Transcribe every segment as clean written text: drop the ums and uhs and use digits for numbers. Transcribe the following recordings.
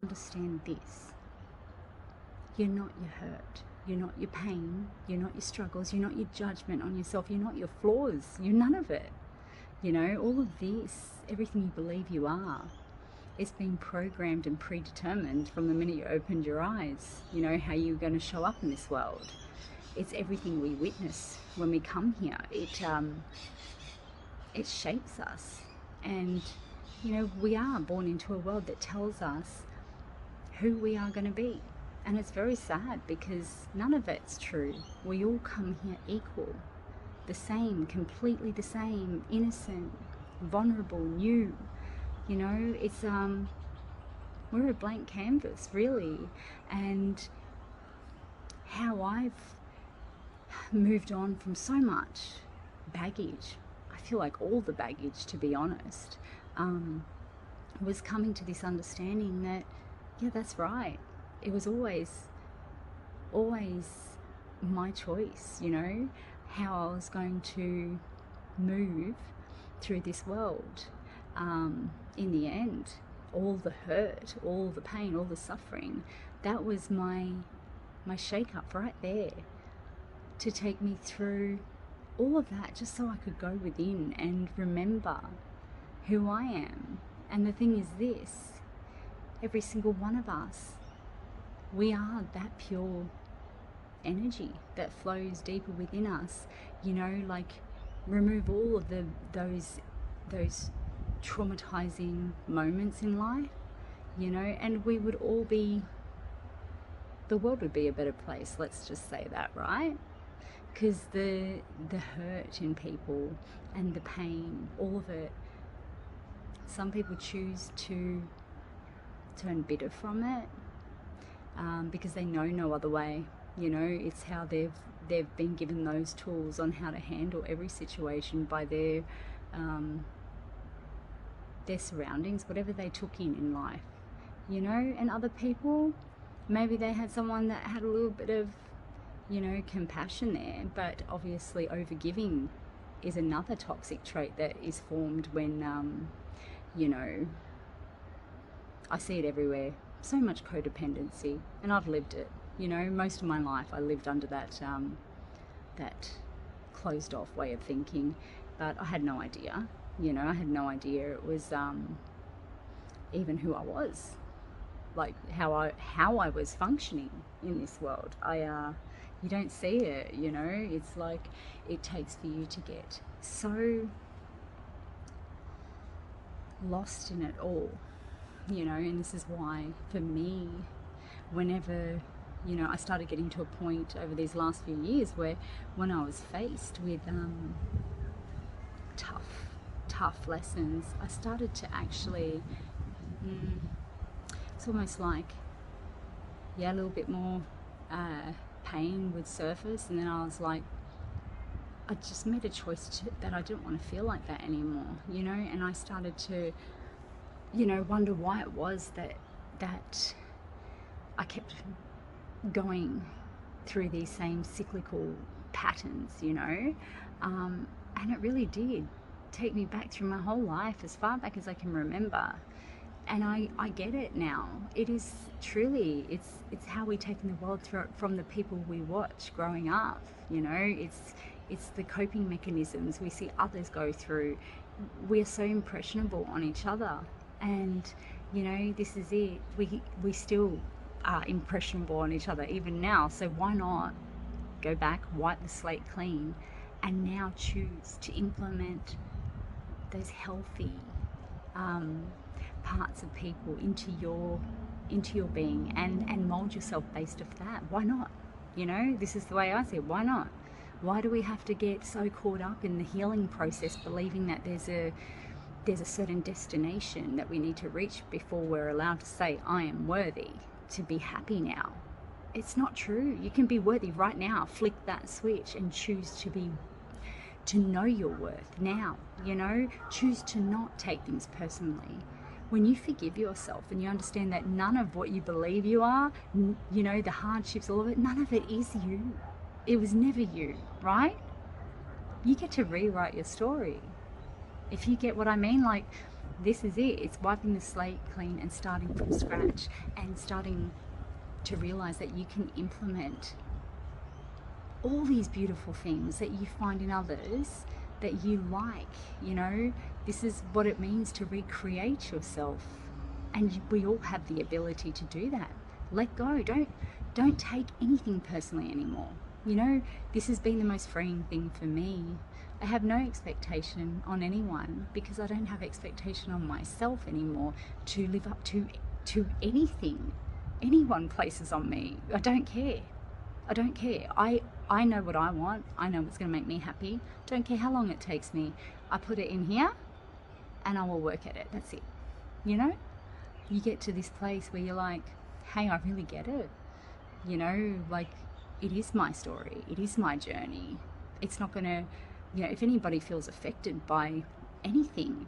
Understand this: you're not your hurt, you're not your pain, you're not your struggles, you're not your judgment on yourself, you're not your flaws, you're none of it. You know, all of this, everything you believe you are, it's been programmed and predetermined from the minute you opened your eyes. You know, how you're going to show up in this world. It's everything we witness when we come here. It shapes us. And, you know, we are born into a world that tells us who we are going to be. And it's very sad because none of it's true. We all come here equal, the same, completely the same, innocent, vulnerable, new. You know, it's we're a blank canvas, really. And how I've moved on from so much baggage, I feel like all the baggage, to be honest, was coming to this understanding that, yeah, that's right. It was always my choice, you know, how I was going to move through this world. In the end, all the hurt, all the pain, all the suffering, that was my shake-up right there, to take me through all of that, just so I could go within and remember who I am. And the thing is this: every single one of us, we are that pure energy that flows deeper within us. You know, like, remove all of those traumatizing moments in life, you know, and we would all be, the world would be a better place, let's just say that, right? Because the hurt in people and the pain, all of it, some people choose to turn bitter from it, because they know no other way. You know, it's how they've been given those tools on how to handle every situation by their surroundings, whatever they took in life, you know. And other people, maybe they had someone that had a little bit of, you know, compassion there, but obviously overgiving is another toxic trait that is formed when, you know, I see it everywhere. So much codependency, and I've lived it. You know, most of my life I lived under that that closed off way of thinking, but I had no idea. You know, I had no idea it was even who I was, like how I was functioning in this world. You don't see it, you know. It's like it takes for you to get so lost in it all, you know. And this is why, for me, whenever, you know, I started getting to a point over these last few years where when I was faced with tough lessons, I started to actually, it's almost like, yeah, a little bit more pain would surface, and then I was like, I just made a choice that I didn't want to feel like that anymore, you know. And I started to, you know, wonder why it was that I kept going through these same cyclical patterns, you know. And it really did take me back through my whole life, as far back as I can remember. And I get it now. It is truly, it's how we take in the world from the people we watch growing up, you know. It's the coping mechanisms we see others go through. We're so impressionable on each other, and, you know, this is it. We still are impressionable on each other even now. So why not go back, wipe the slate clean, and now choose to implement those healthy parts of people into your being, and mold yourself based off that. Why not? You know, this is the way I see it. Why not? Why do we have to get so caught up in the healing process, believing that there's a certain destination that we need to reach before we're allowed to say, I am worthy to be happy now? It's not true. You can be worthy right now. Flick that switch and choose to know your worth now, you know. Choose to not take things personally. When you forgive yourself and you understand that none of what you believe you are, you know, the hardships, all of it, none of it is you. It was never you, right? You get to rewrite your story. If you get what I mean, like, This is it. It's wiping the slate clean and starting from scratch, and starting to realize that you can implement all these beautiful things that you find in others that you like. You know, this is what it means to recreate yourself, and we all have the ability to do that. Let go. Don't take anything personally anymore. You know, this has been the most freeing thing for me. I have no expectation on anyone, because I don't have expectation on myself anymore to live up to anything anyone places on me. I don't care. I don't care. I know what I want. I know what's going to make me happy. Don't care how long it takes me. I put it in here and I will work at it. That's it. You know, you get to this place where you're like, hey, I really get it. You know, like, it is my story. It is my journey. It's not going to, you know, if anybody feels affected by anything,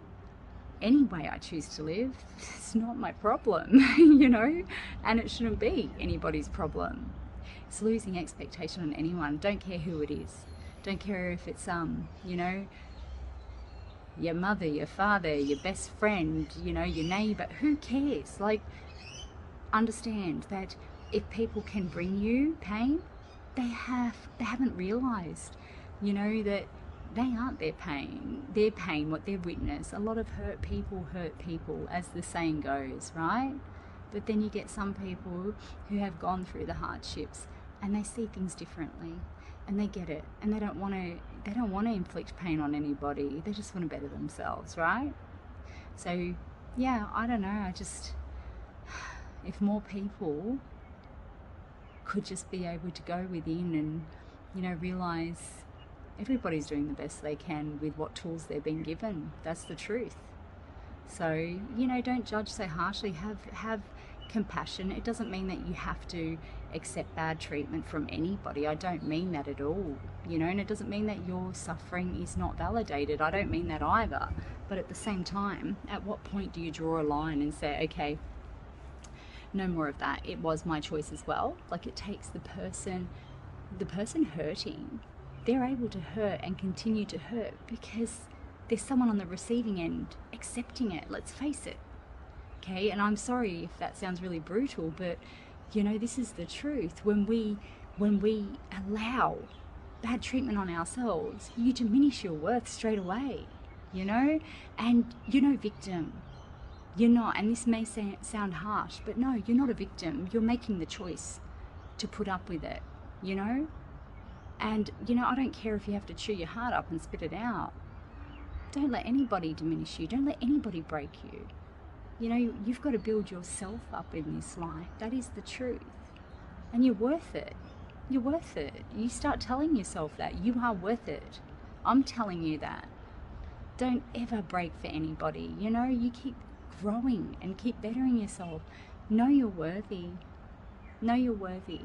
any way I choose to live, it's not my problem, you know, and it shouldn't be anybody's problem. It's losing expectation on anyone. Don't care who it is. Don't care if it's, you know, your mother, your father, your best friend, you know, your neighbor. Who cares? Like, understand that if people can bring you pain, they haven't realized, you know, that they aren't their pain, what they've witnessed. A lot of hurt people, as the saying goes, right? But then you get some people who have gone through the hardships and they see things differently, and they get it, and they don't want to inflict pain on anybody. They just want to better themselves, right? So yeah, I don't know, I just, if more people could just be able to go within and, you know, realize everybody's doing the best they can with what tools they've been given. That's the truth. So, you know, don't judge so harshly. Have compassion. It doesn't mean that you have to accept bad treatment from anybody. I don't mean that at all. You know, and it doesn't mean that your suffering is not validated. I don't mean that either. But at the same time, at what point do you draw a line and say, okay, no more of that. It was my choice as well. Like, it takes the person hurting, they're able to hurt and continue to hurt because there's someone on the receiving end accepting it. Let's face it. Okay, and I'm sorry if that sounds really brutal, but you know, this is the truth. When we allow bad treatment on ourselves, you diminish your worth straight away, you know? And you're no victim. You're not, and this may sound harsh, but no, you're not a victim. You're making the choice to put up with it, you know? And, you know, I don't care if you have to chew your heart up and spit it out. Don't let anybody diminish you. Don't let anybody break you. You know, you've got to build yourself up in this life. That is the truth. And you're worth it. You're worth it. You start telling yourself that. You are worth it. I'm telling you that. Don't ever break for anybody. You know, you keep growing and keep bettering yourself. Know you're worthy. Know you're worthy.